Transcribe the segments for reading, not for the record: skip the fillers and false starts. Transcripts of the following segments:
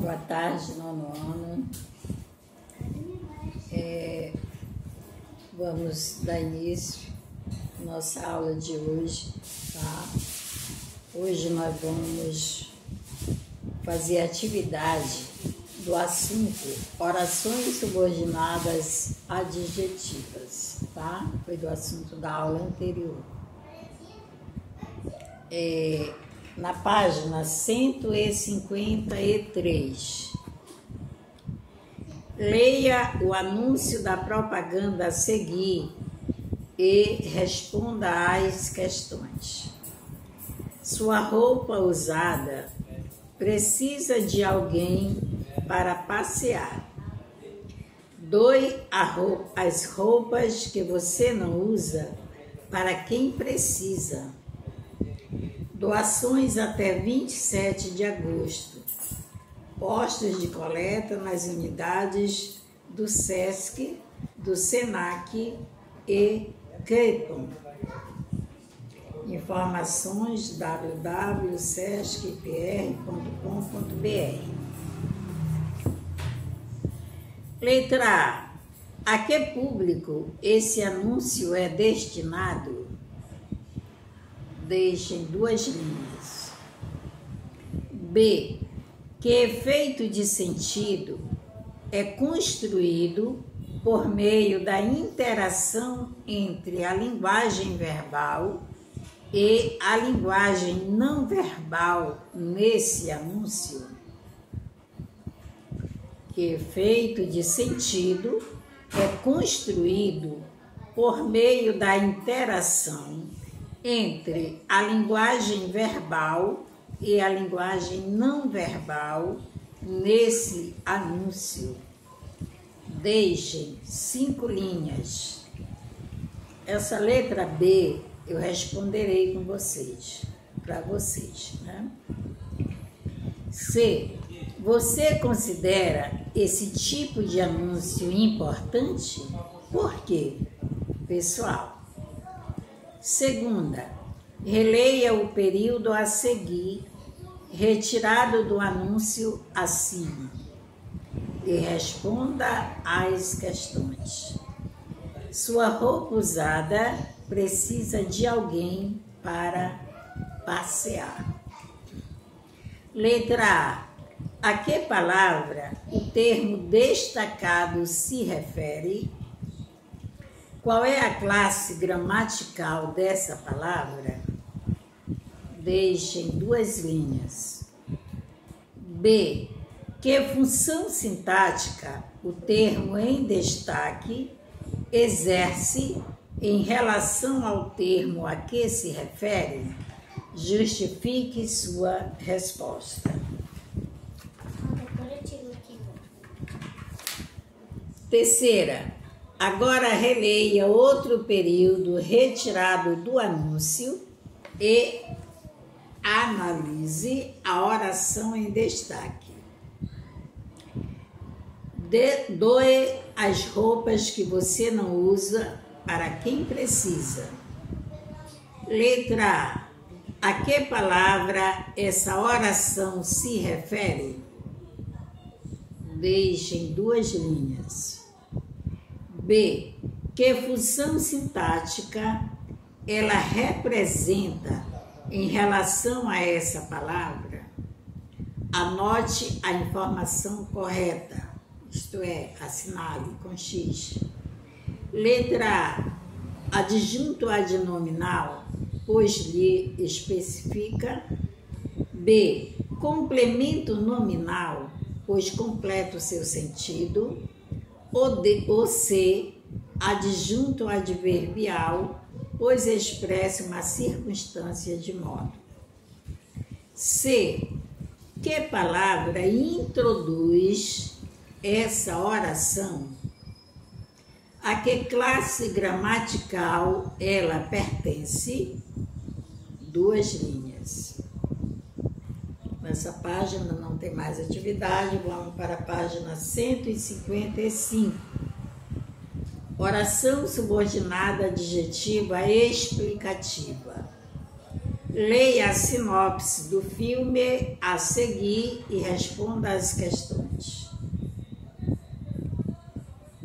Boa tarde, nono ano. Vamos dar início à nossa aula de hoje, tá? Hoje nós vamos fazer atividade do assunto orações subordinadas adjetivas, tá? Foi do assunto da aula anterior. Na página 153. Leia o anúncio da propaganda a seguir e responda às questões. Sua roupa usada precisa de alguém para passear. Doe as roupas que você não usa para quem precisa. Doações até 27 de agosto. Postos de coleta nas unidades do SESC, do SENAC e CREPAM. Informações www.sescpr.com.br. Letra A. A que público esse anúncio é destinado? Deixem duas linhas. B. Que efeito de sentido é construído por meio da interação entre a linguagem verbal e a linguagem não verbal nesse anúncio? Que efeito de sentido é construído por meio da interação entre a linguagem verbal e a linguagem não verbal nesse anúncio? Deixem 5 linhas. Essa letra B eu responderei com vocês, para vocês, né? C. Você considera esse tipo de anúncio importante? Por quê, pessoal? Segunda, releia o período a seguir, retirado do anúncio acima, e responda às questões. Sua roupa usada precisa de alguém para passear. Letra A. A que palavra o termo destacado se refere? Qual é a classe gramatical dessa palavra? Deixem 2 linhas. B. Que função sintática o termo em destaque exerce em relação ao termo a que se refere? Justifique sua resposta. Terceira. Agora releia outro período retirado do anúncio e analise a oração em destaque. Doe as roupas que você não usa para quem precisa. Letra A. A que palavra essa oração se refere? Deixem 2 linhas. B. Que função sintática ela representa em relação a essa palavra? Anote a informação correta, isto é, assinale com X. Letra A. Adjunto adnominal, pois lhe especifica. B. Complemento nominal, pois completa o seu sentido. Ou C. Adjunto adverbial, pois expressa uma circunstância de modo. C. Que palavra introduz essa oração? A que classe gramatical ela pertence? 2 linhas. Nessa página não tem mais atividade, vamos para a página 155. Oração subordinada adjetiva explicativa. Leia a sinopse do filme a seguir e responda as questões.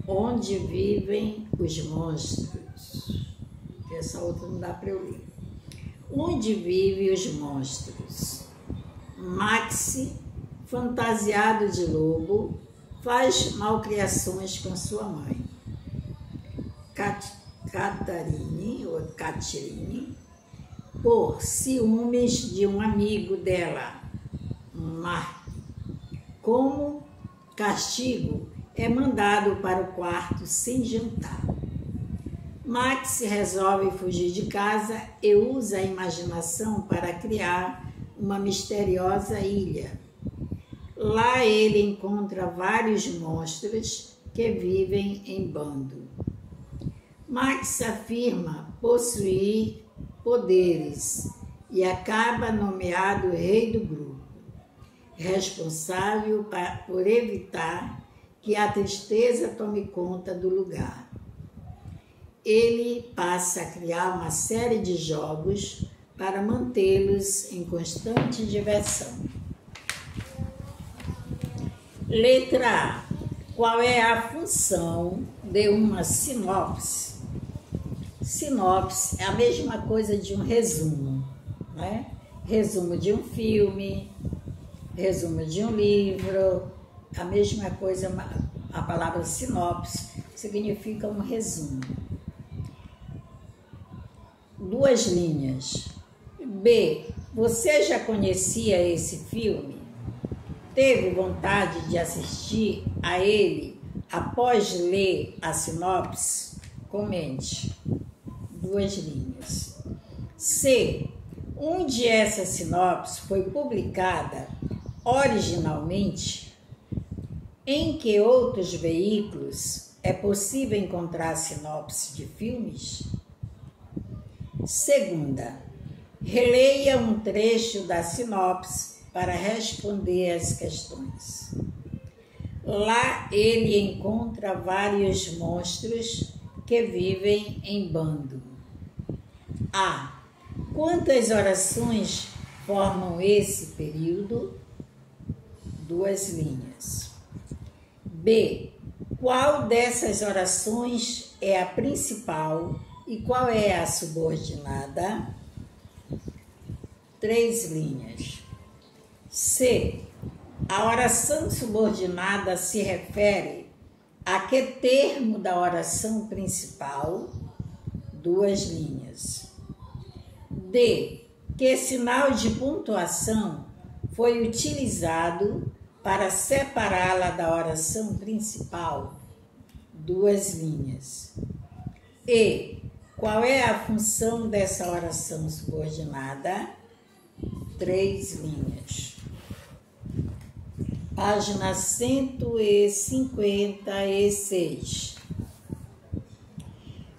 Onde vivem os monstros? Essa outra não dá para eu ler. Onde vivem os monstros? Maxi, fantasiado de lobo, faz malcriações com sua mãe. Catarine, ou Catirine, por ciúmes de um amigo dela, Mark. Como castigo, é mandado para o quarto sem jantar. Max resolve fugir de casa e usa a imaginação para criar uma misteriosa ilha. Lá ele encontra vários monstros que vivem em bando. Max afirma possuir poderes e acaba nomeado rei do grupo, responsável por evitar que a tristeza tome conta do lugar. Ele passa a criar uma série de jogos para mantê-los em constante diversão. Letra A. Qual é a função de uma sinopse? Sinopse é a mesma coisa de um resumo, né? Resumo de um filme, resumo de um livro, a mesma coisa, a palavra sinopse significa um resumo. 2 linhas. B. Você já conhecia esse filme? Teve vontade de assistir a ele após ler a sinopse? Comente. 2 linhas. C. Onde essa sinopse foi publicada originalmente? Em que outros veículos é possível encontrar sinopse de filmes? Segunda, releia um trecho da sinopse para responder as questões. Lá ele encontra vários monstros que vivem em bando. A. Quantas orações formam esse período? 2 linhas. B. Qual dessas orações é a principal e qual é a subordinada? 3 linhas. C. A oração subordinada se refere a que termo da oração principal? 2 linhas. D. Que sinal de pontuação foi utilizado para separá-la da oração principal? 2 linhas. E. Qual é a função dessa oração subordinada? 3 linhas. Página 156.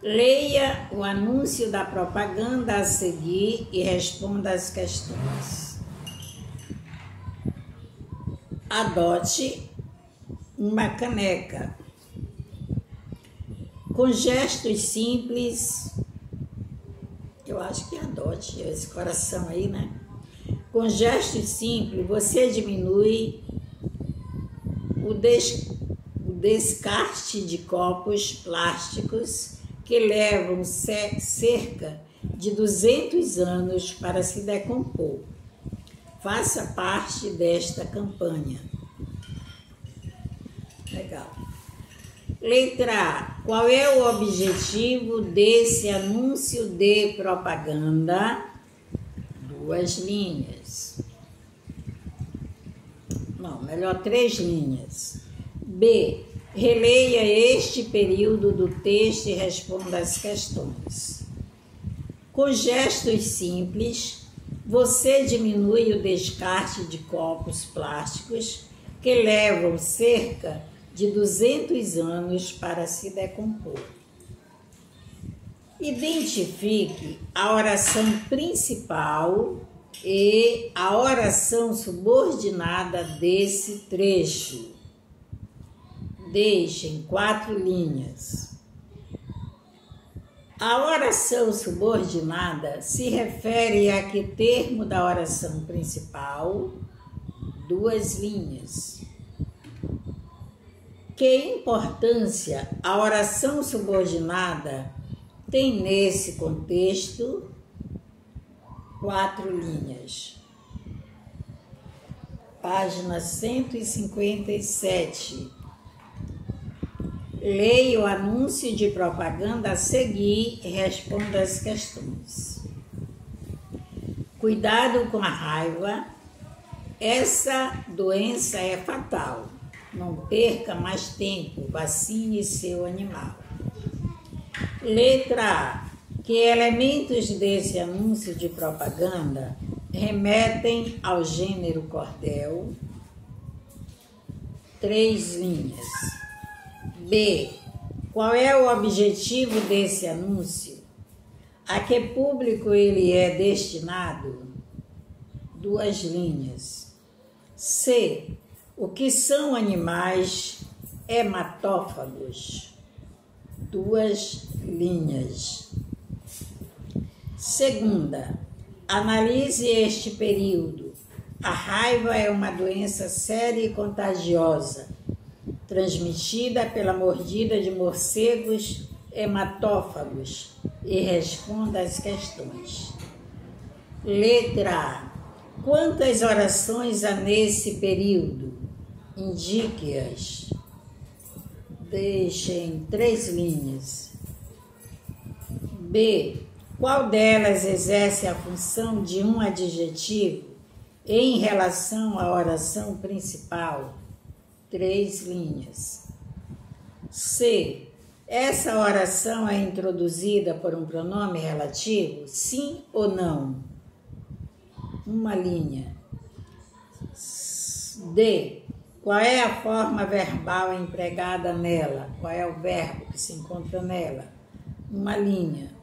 Leia o anúncio da propaganda a seguir e responda as questões. Adote uma caneca. Com gestos simples, eu acho que adote esse coração aí, né? Com gestos simples, você diminui o descarte de copos plásticos que levam cerca de 200 anos para se decompor. Faça parte desta campanha. Legal. Letra A. Qual é o objetivo desse anúncio de propaganda? 2 linhas. Não, melhor 3 linhas. B. Releia este período do texto e responda as questões. Com gestos simples, você diminui o descarte de copos plásticos que levam cerca de 200 anos para se decompor. Identifique a oração principal e a oração subordinada desse trecho. Deixe em 4 linhas. A oração subordinada se refere a que termo da oração principal? 2 linhas. Que importância a oração subordinada tem nesse contexto? 4 linhas. Página 157. Leia o anúncio de propaganda a seguir e responda as questões. Cuidado com a raiva. Essa doença é fatal. Não perca mais tempo. Vacine seu animal. Letra A. Que elementos desse anúncio de propaganda remetem ao gênero cordel? 3 linhas. B. Qual é o objetivo desse anúncio? A que público ele é destinado? 2 linhas. C. O que são animais hematófagos? 2 linhas. Segunda. Analise este período. A raiva é uma doença séria e contagiosa, transmitida pela mordida de morcegos hematófagos, e responda às questões. Letra A. Quantas orações há nesse período? Indique-as. Deixe em 3 linhas. B. Qual delas exerce a função de um adjetivo em relação à oração principal? 3 linhas. C. Essa oração é introduzida por um pronome relativo? Sim ou não? 1 linha. D. Qual é a forma verbal empregada nela? Qual é o verbo que se encontra nela? 1 linha.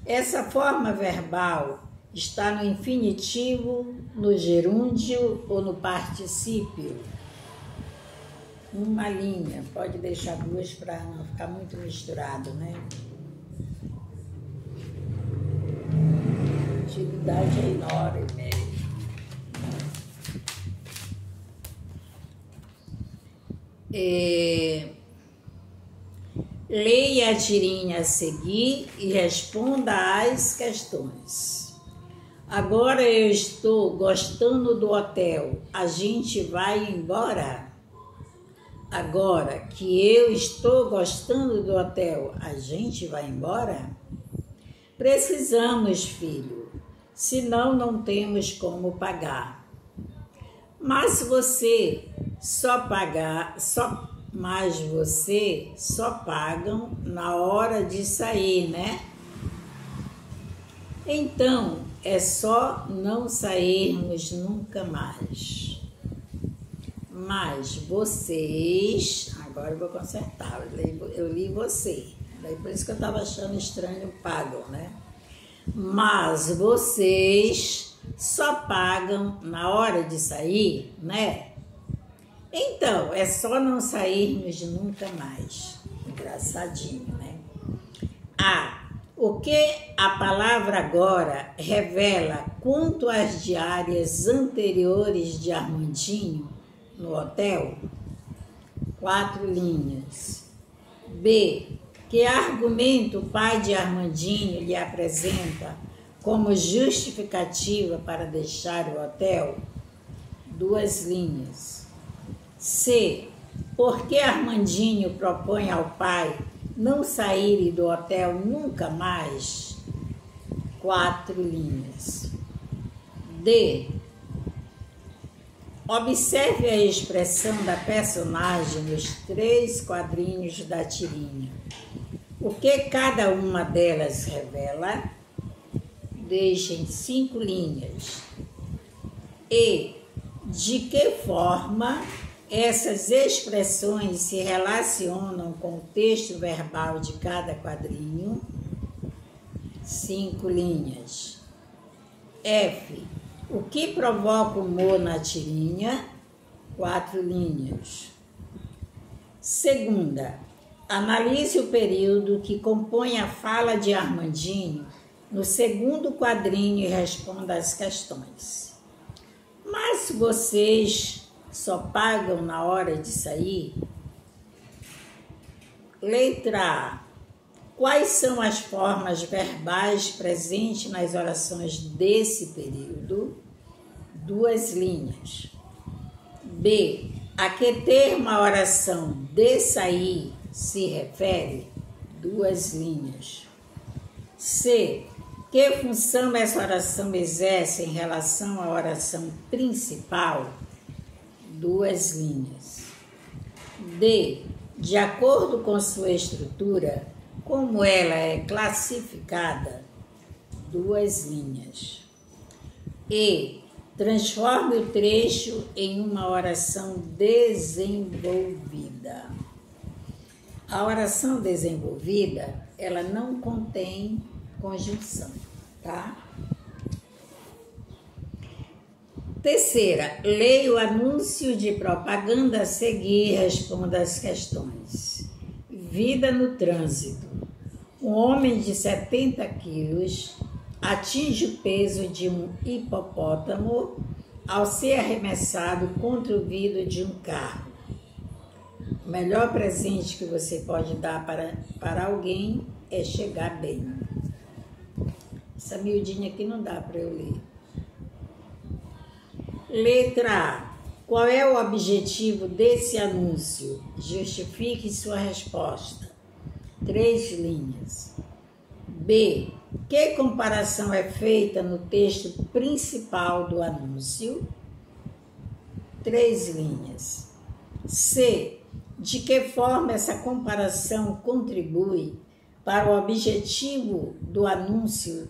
Essa forma verbal está no infinitivo, no gerúndio ou no particípio? 1 linha. Pode deixar 2 para não ficar muito misturado, né? A utilidade é enorme. Leia a tirinha a seguir e responda às questões. Agora eu estou gostando do hotel. A gente vai embora? Agora que eu estou gostando do hotel, a gente vai embora? Precisamos, filho, senão não temos como pagar. Mas você só pagam na hora de sair, né? Então, é só não sairmos nunca mais. Mas vocês... Agora eu vou consertar, eu li você. Daí por isso que eu estava achando estranho pagam, né? Mas vocês só pagam na hora de sair, né? Então, é só não sairmos nunca mais. Engraçadinho, né? A. O que a palavra agora revela quanto às diárias anteriores de Armandinho no hotel? 4 linhas. B. Que argumento o pai de Armandinho lhe apresenta como justificativa para deixar o hotel? 2 linhas. C. Por que Armandinho propõe ao pai não sair do hotel nunca mais? 4 linhas. D. Observe a expressão da personagem nos 3 quadrinhos da tirinha. O que cada uma delas revela? Deixem 5 linhas. E. De que forma essas expressões se relacionam com o texto verbal de cada quadrinho? 5 linhas. F. O que provoca humor na tirinha? 4 linhas. Segunda. Analise o período que compõe a fala de Armandinho no segundo quadrinho e responda as questões. Mas vocês só pagam na hora de sair? Letra A. Quais são as formas verbais presentes nas orações desse período? 2 linhas. B. A que termo a oração de sair se refere? 2 linhas. C. Que função essa oração exerce em relação à oração principal? 2 linhas. D. De acordo com sua estrutura, como ela é classificada? 2 linhas. E. Transforme o trecho em uma oração desenvolvida. A oração desenvolvida, ela não contém conjunção, tá? Terceira, leia o anúncio de propaganda a seguir e responda as questões. Vida no trânsito. Um homem de 70 quilos atinge o peso de um hipopótamo ao ser arremessado contra o vidro de um carro. O melhor presente que você pode dar para alguém é chegar bem. Essa miudinha aqui não dá para eu ler. Letra A. Qual é o objetivo desse anúncio? Justifique sua resposta. 3 linhas. B. Que comparação é feita no texto principal do anúncio? 3 linhas. C. De que forma essa comparação contribui para o objetivo do anúncio,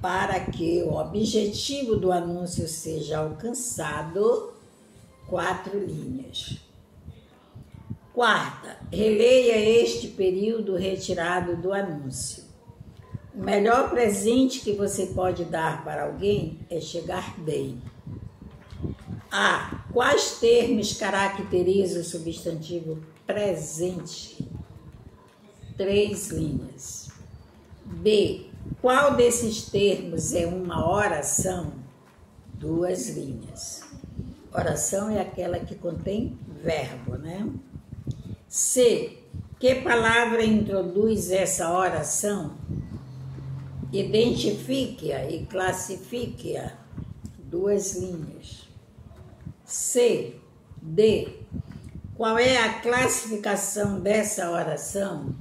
para que o objetivo do anúncio seja alcançado? 4 linhas. Quarta, releia este período retirado do anúncio. O melhor presente que você pode dar para alguém é chegar bem. A. Quais termos caracterizam o substantivo presente? 3 linhas. B. Qual desses termos é uma oração? 2 linhas. Oração é aquela que contém verbo, né? C. Que palavra introduz essa oração? Identifique-a e classifique-a. 2 linhas. C. D. Qual é a classificação dessa oração?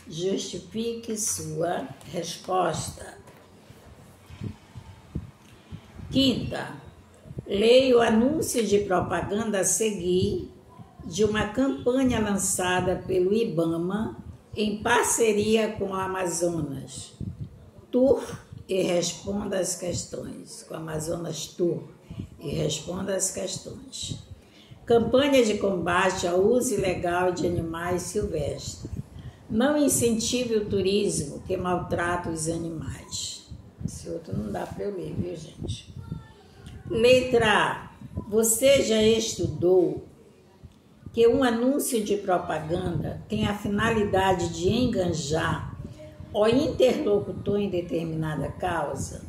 Justifique sua resposta. Quinta, leia o anúncio de propaganda a seguir de uma campanha lançada pelo IBAMA em parceria com a Amazonas Tour e responda as questões. Com a Amazonas Tour e responda as questões. Campanha de combate ao uso ilegal de animais silvestres. Não incentive o turismo que maltrata os animais. Esse outro não dá para eu ler, viu, gente? Letra A. Você já estudou que um anúncio de propaganda tem a finalidade de enganjar o interlocutor em determinada causa?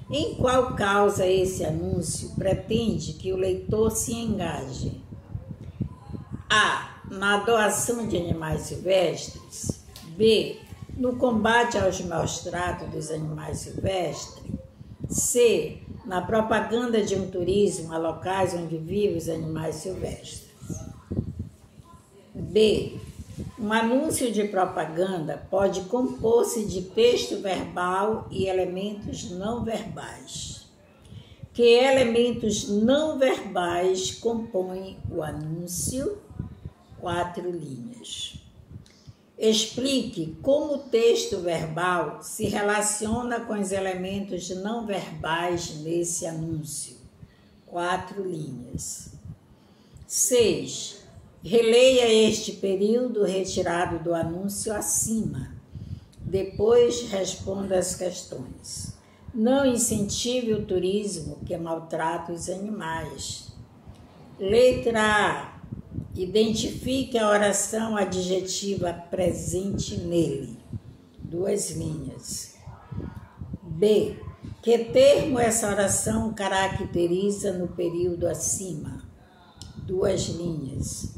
Em qual causa esse anúncio pretende que o leitor se engaje? A. Na doação de animais silvestres. B. No combate aos maus-tratos dos animais silvestres. C. Na propaganda de um turismo a locais onde vivem os animais silvestres. B. Um anúncio de propaganda pode compor-se de texto verbal e elementos não verbais. Que elementos não verbais compõem o anúncio? 4 linhas. Explique como o texto verbal se relaciona com os elementos não verbais nesse anúncio. 4 linhas. 6. Releia este período retirado do anúncio acima. Depois responda as questões. Não incentive o turismo que maltrata os animais. Letra A. Identifique a oração adjetiva presente nele. 2 linhas. B. Que termo essa oração caracteriza no período acima? 2 linhas.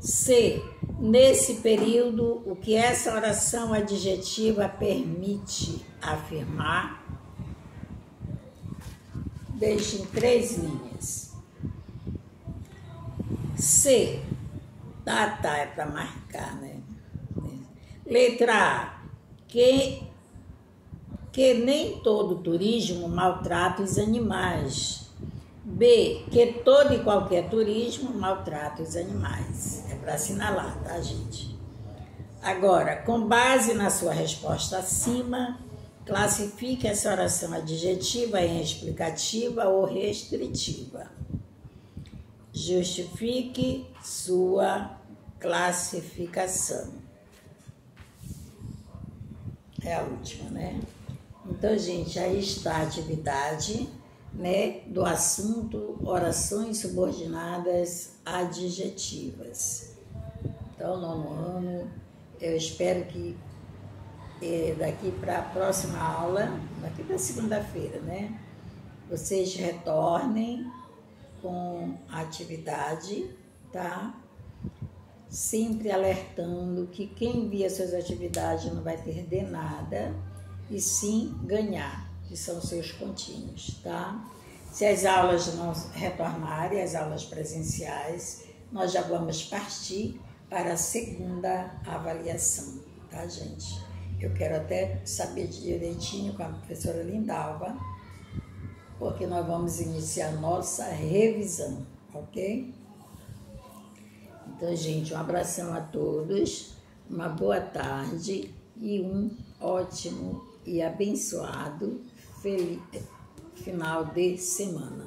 C. Nesse período, o que essa oração adjetiva permite afirmar? Deixe em 3 linhas. C. Tá, é para marcar, né? Letra A. Que nem todo turismo maltrata os animais. B. Que todo e qualquer turismo maltrata os animais. É para assinalar, tá, gente? Agora, com base na sua resposta acima, classifique essa oração adjetiva em explicativa ou restritiva. Justifique sua classificação. É a última, né? Então, gente, aí está a atividade, né, do assunto orações subordinadas adjetivas. Então, 9º ano, eu espero que daqui para a próxima aula, daqui para segunda-feira, né, vocês retornem com a atividade, tá? Sempre alertando que quem envia suas atividades não vai perder nada, e sim ganhar, que são seus pontinhos, tá? Se as aulas não retornarem, as aulas presenciais, nós já vamos partir para a segunda avaliação, tá, gente? Eu quero até saber direitinho com a professora Lindalva, porque nós vamos iniciar nossa revisão, ok? Então, gente, um abração a todos, uma boa tarde e um ótimo e abençoado final de semana.